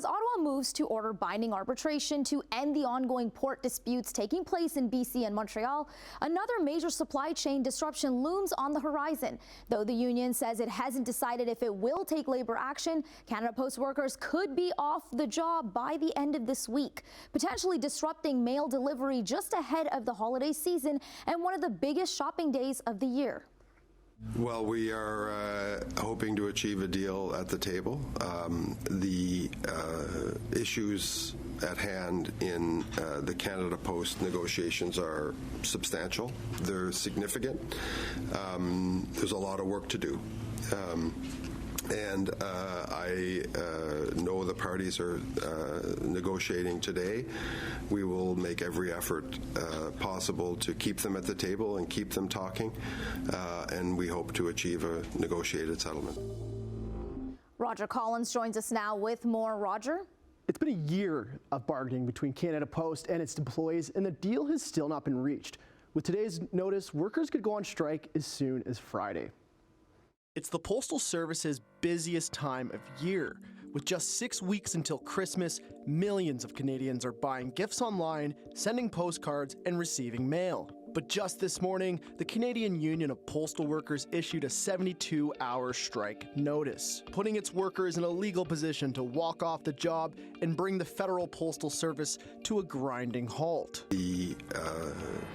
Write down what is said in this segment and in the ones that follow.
As Ottawa moves to order binding arbitration to end the ongoing port disputes taking place in BC and Montreal, another major supply chain disruption looms on the horizon. Though the union says it hasn't decided if it will take labor action, Canada Post workers could be off the job by the end of this week, potentially disrupting mail delivery just ahead of the holiday season and one of the biggest shopping days of the year. Well, we are hoping to achieve a deal at the table. The issues at hand in the Canada Post negotiations are substantial. They're significant. There's a lot of work to do. And I know the parties are negotiating today. We will make every effort possible to keep them at the table and keep them talking, and we hope to achieve a negotiated settlement. Roger Collins joins us now with more. Roger? It's been a year of bargaining between Canada Post and its employees, and the deal has still not been reached. With today's notice, workers could go on strike as soon as Friday. It's the Postal Service's busiest time of year. With just 6 weeks until Christmas, millions of Canadians are buying gifts online, sending postcards, and receiving mail. But just this morning, the Canadian Union of Postal Workers issued a 72-hour strike notice, putting its workers in a legal position to walk off the job and bring the Federal Postal Service to a grinding halt. The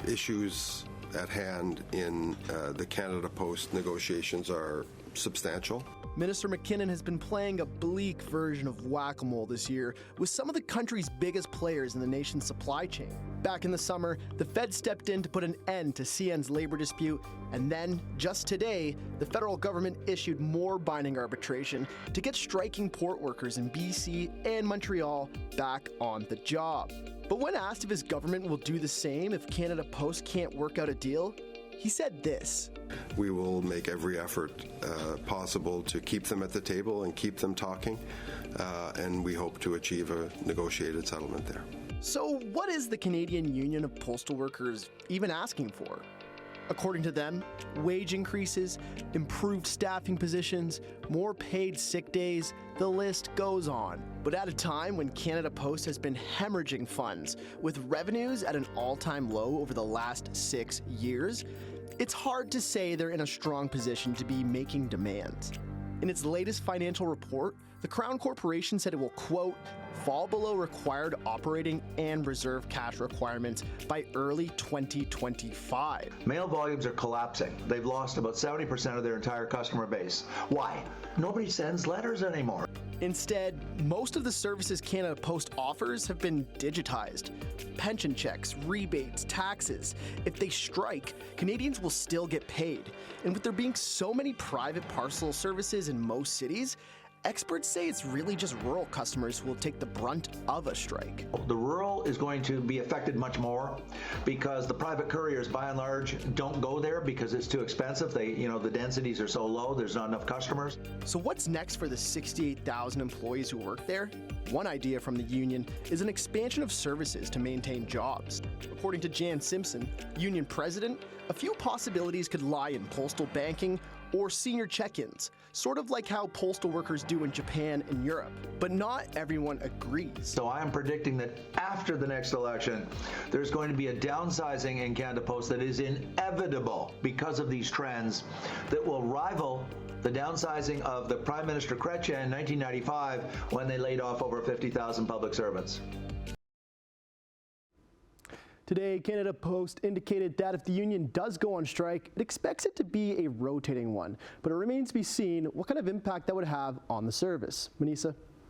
issues at hand in the Canada Post negotiations are substantial. Minister McKinnon has been playing a bleak version of whack-a-mole this year with some of the country's biggest players in the nation's supply chain. Back in the summer, the Fed stepped in to put an end to CN's labor dispute, and then, just today, the federal government issued more binding arbitration to get striking port workers in BC and Montreal back on the job. But when asked if his government will do the same if Canada Post can't work out a deal, he said this. We will make every effort possible to keep them at the table and keep them talking, and we hope to achieve a negotiated settlement there. So what is the Canadian Union of Postal Workers even asking for? According to them, wage increases, improved staffing positions, more paid sick days, the list goes on. But at a time when Canada Post has been hemorrhaging funds, with revenues at an all-time low over the last 6 years, it's hard to say they're in a strong position to be making demands. In its latest financial report, the Crown Corporation said it will, quote, fall below required operating and reserve cash requirements by early 2025. Mail volumes are collapsing. They've lost about 70% of their entire customer base. Why? Nobody sends letters anymore. Instead, most of the services Canada Post offers have been digitized. Pension checks, rebates, taxes. If they strike, Canadians will still get paid. And with there being so many private parcel services in most cities, experts say it's really just rural customers who will take the brunt of a strike. The rural is going to be affected much more because the private couriers, by and large, don't go there because it's too expensive. The densities are so low, there's not enough customers. So what's next for the 68,000 employees who work there? One idea from the union is an expansion of services to maintain jobs. According to Jan Simpson, union president, a few possibilities could lie in postal banking or senior check-ins, sort of like how postal workers do in Japan and Europe. But not everyone agrees. So I am predicting that after the next election, there's going to be a downsizing in Canada Post that is inevitable because of these trends that will rival the downsizing of the Prime Minister Chrétien in 1995 when they laid off over 50,000 public servants. Today, Canada Post indicated that if the union does go on strike, it expects it to be a rotating one, but it remains to be seen what kind of impact that would have on the service. Manisa?